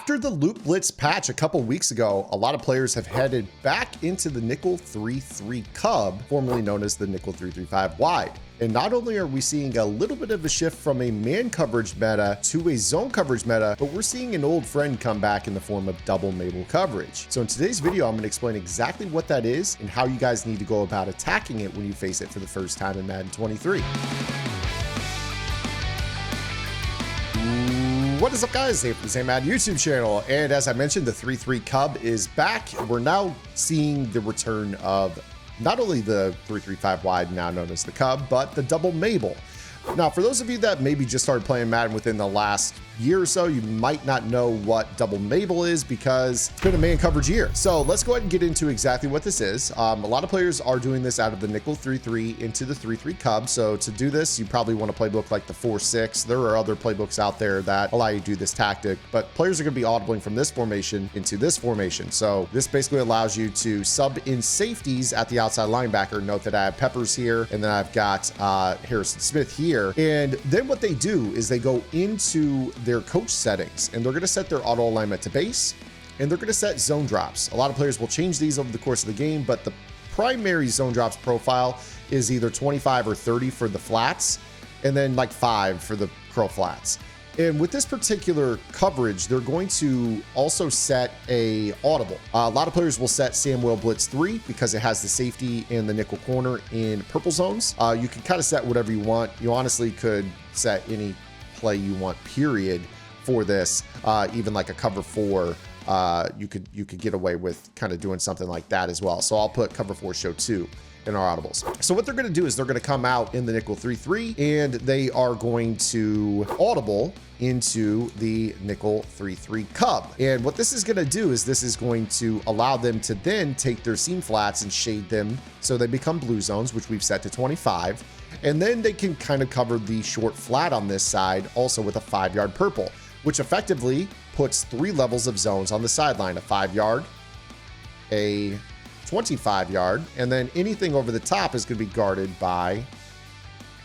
After the Loop Blitz patch a couple weeks ago, a lot of players have headed back into the nickel 3-3 cub, formerly known as the nickel 3-3-5 wide. And not only are we seeing a little bit of a shift from a man coverage meta to a zone coverage meta, but we're seeing an old friend come back in the form of double Mable coverage. So in today's video, I'm going to explain exactly what that is and how you guys need to go about attacking it when you face it for the first time in Madden 23. What is up, guys? Dave from the Same Madden YouTube channel. And as I mentioned, the 3-3 cub is back. We're now seeing the return of not only the 3-3-5 wide, now known as the cub, but the double Mable. Now, for those of you that maybe just started playing Madden within the last year or so, you might not know what double Mable is because it's been a man coverage year. So let's go ahead and get into exactly what this is. A lot of players are doing this out of the nickel 3-3 into the 3-3 cub. So to do this, you probably want a playbook like the 4-6. There are other playbooks out there that allow you to do this tactic, but players are going to be audibling from this formation into this formation. So this basically allows you to sub in safeties at the outside linebacker. Note that I have Peppers here, and then I've got Harrison Smith here. And then what they do is they go into their coach settings, and they're going to set their auto alignment to base, and they're going to set zone drops. A lot of players will change these over the course of the game, but the primary zone drops profile is either 25 or 30 for the flats, and then like 5 for the curl flats. And with this particular coverage, they're going to also set a audible. A lot of players will set Samuel Blitz 3 because it has the safety and the nickel corner in purple zones. You can kind of set whatever you want. You honestly could set any play you want, period, for this. Even like a cover 4, you could get away with kind of doing something like that as well. So I'll put cover 4 show 2 in our audibles. So what they're going to do is they're going to come out in the nickel 3-3, and they are going to audible into the nickel 3-3 cub. And what this is going to do is this is going to allow them to then take their seam flats and shade them so they become blue zones, which we've set to 25. And then they can kind of cover the short flat on this side also with a 5-yard purple, which effectively puts 3 levels of zones on the sideline: a 5-yard, a 25-yard, and then anything over the top is going to be guarded by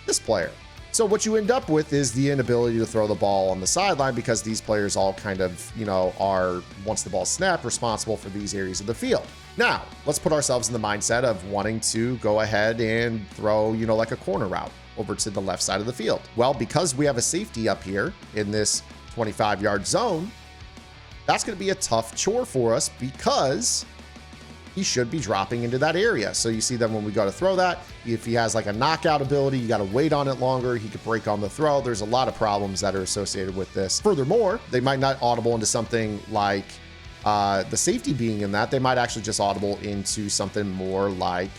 this player. So what you end up with is the inability to throw the ball on the sideline because these players all kind of, are, once the ball snapped, responsible for these areas of the field. Now, let's put ourselves in the mindset of wanting to go ahead and throw, like a corner route over to the left side of the field. Well, because we have a safety up here in this 25-yard zone, that's going to be a tough chore for us because he should be dropping into that area. So you see that when we go to throw that, if he has like a knockout ability, you got to wait on it longer. He could break on the throw. There's a lot of problems that are associated with this. Furthermore, they might not audible into something like the safety being in that. They might actually just audible into something more like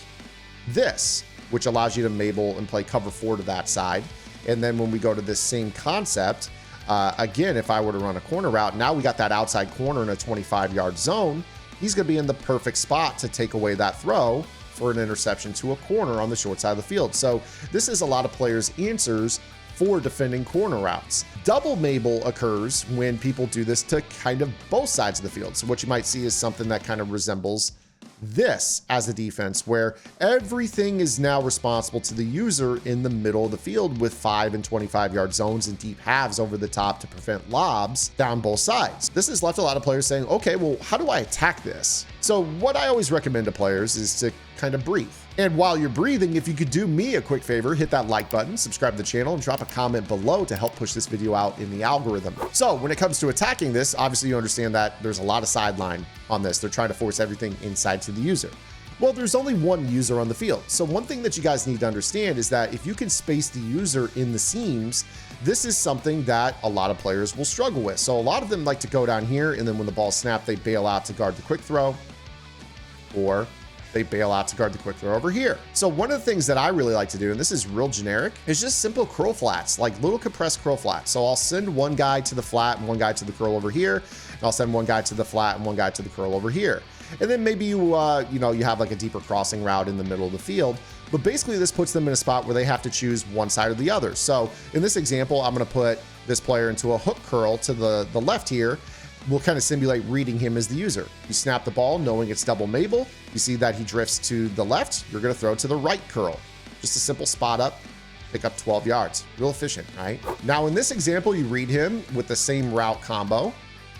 this, which allows you to Mable and play cover 4 to that side. And then when we go to this same concept, again, if I were to run a corner route, now we got that outside corner in a 25-yard zone. He's going to be in the perfect spot to take away that throw for an interception to a corner on the short side of the field. So this is a lot of players' answers for defending corner routes. Double Mable occurs when people do this to kind of both sides of the field. So what you might see is something that kind of resembles this as a defense, where everything is now responsible to the user in the middle of the field with 5 and 25-yard zones and deep halves over the top to prevent lobs down both sides. This has left a lot of players saying, okay, well, how do I attack this? So what I always recommend to players is to kind of breathe. And while you're breathing, if you could do me a quick favor, hit that like button, subscribe to the channel, and drop a comment below to help push this video out in the algorithm. So when it comes to attacking this, obviously you understand that there's a lot of sideline on this. They're trying to force everything inside to the user. Well, there's only one user on the field. So one thing that you guys need to understand is that if you can space the user in the seams, this is something that a lot of players will struggle with. So a lot of them like to go down here, and then when the ball snapped, they bail out to guard the quick throw, or they bail out to guard the quick throw over here. So one of the things that I really like to do, and this is real generic, is just simple curl flats, like little compressed curl flats. So I'll send one guy to the flat and one guy to the curl over here, and I'll send one guy to the flat and one guy to the curl over here. And then maybe you have like a deeper crossing route in the middle of the field. But basically this puts them in a spot where they have to choose one side or the other. So in this example, I'm going to put this player into a hook curl to the left here. We'll kind of simulate reading him as the user. You snap the ball knowing it's double Mable. You see that he drifts to the left. You're going to throw to the right curl. Just a simple spot up, pick up 12 yards. Real efficient, right? Now in this example, you read him with the same route combo.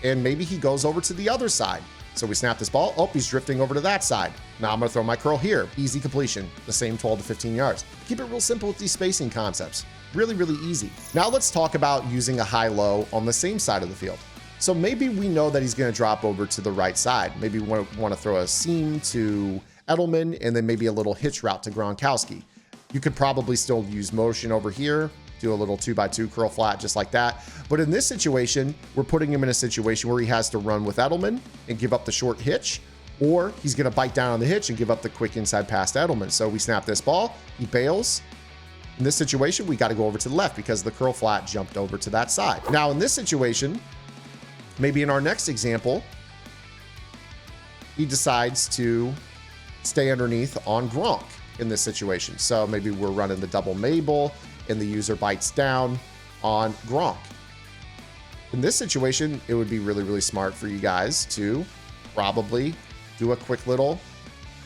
and maybe he goes over to the other side. So we snap this ball. Oh, he's drifting over to that side. Now I'm going to throw my curl here. Easy completion, the same 12 to 15 yards. Keep it real simple with these spacing concepts. Really, really easy. Now let's talk about using a high-low on the same side of the field. So maybe we know that he's going to drop over to the right side. Maybe we want to throw a seam to Edelman and then maybe a little hitch route to Gronkowski. You could probably still use motion over here, do a little 2x2 curl flat just like that. But in this situation, we're putting him in a situation where he has to run with Edelman and give up the short hitch, or he's going to bite down on the hitch and give up the quick inside pass to Edelman. So we snap this ball, he bails. In this situation, we got to go over to the left because the curl flat jumped over to that side. Now in this situation, maybe in our next example, he decides to stay underneath on Gronk in this situation. So maybe we're running the double Mable and the user bites down on Gronk. In this situation, it would be really, really smart for you guys to probably do a quick little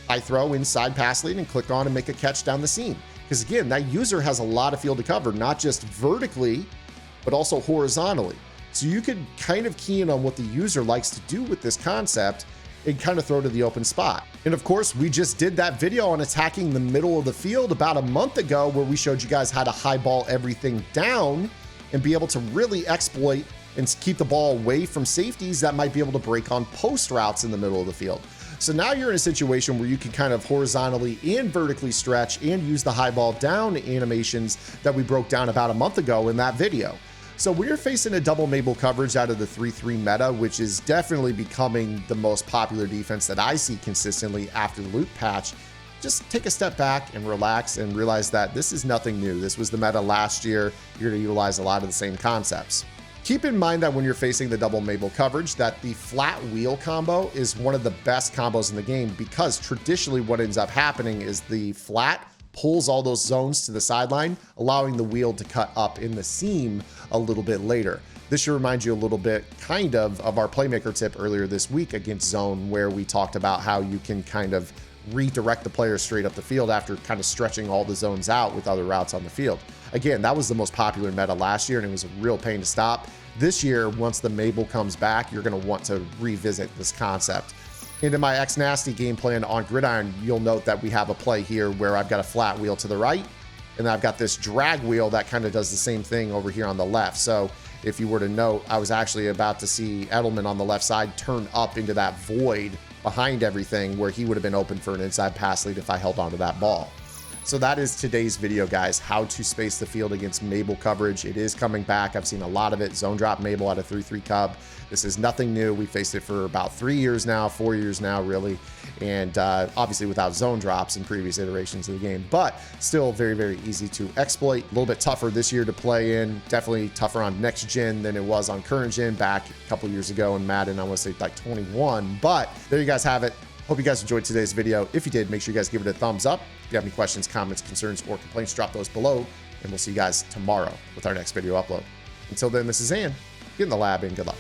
high throw inside pass lead and click on and make a catch down the seam. Because again, that user has a lot of field to cover, not just vertically, but also horizontally. So you could kind of key in on what the user likes to do with this concept and kind of throw to the open spot. And of course, we just did that video on attacking the middle of the field about a month ago where we showed you guys how to high ball everything down and be able to really exploit and keep the ball away from safeties that might be able to break on post routes in the middle of the field. So now you're in a situation where you can kind of horizontally and vertically stretch and use the high ball down animations that we broke down about a month ago in that video. So we're facing a double Mable coverage out of the 3-3 meta, which is definitely becoming the most popular defense that I see consistently after the loot patch. Just take a step back and relax and realize that this is nothing new. This was the meta last year. You're going to utilize a lot of the same concepts. Keep in mind that when you're facing the double Mable coverage, that the flat wheel combo is one of the best combos in the game, because traditionally what ends up happening is the flat pulls all those zones to the sideline, allowing the wheel to cut up in the seam a little bit later. This should remind you a little bit kind of our playmaker tip earlier this week against zone, where we talked about how you can kind of redirect the player straight up the field after kind of stretching all the zones out with other routes on the field. Again, that was the most popular meta last year, and it was a real pain to stop. This year, once the Mable comes back, you're going to want to revisit this concept. Into my X Nasty game plan on Gridiron, you'll note that we have a play here where I've got a flat wheel to the right, and I've got this drag wheel that kind of does the same thing over here on the left. So if you were to note, I was actually about to see Edelman on the left side turn up into that void behind everything where he would have been open for an inside pass lead if I held onto that ball. So that is today's video, guys, how to space the field against Mable coverage. It is coming back. I've seen a lot of it. Zone drop Mable out of 3-3 Cub. This is nothing new. We faced it for about 3 years now, 4 years now, really. And obviously without zone drops in previous iterations of the game, but still very, very easy to exploit. A little bit tougher this year to play in. Definitely tougher on next gen than it was on current gen back a couple years ago in Madden. I want to say like 21, but there you guys have it. Hope you guys enjoyed today's video. If you did, make sure you guys give it a thumbs up. If you have any questions, comments, concerns, or complaints, drop those below, and we'll see you guys tomorrow with our next video upload. Until then, this is Zan. Get in the lab and good luck.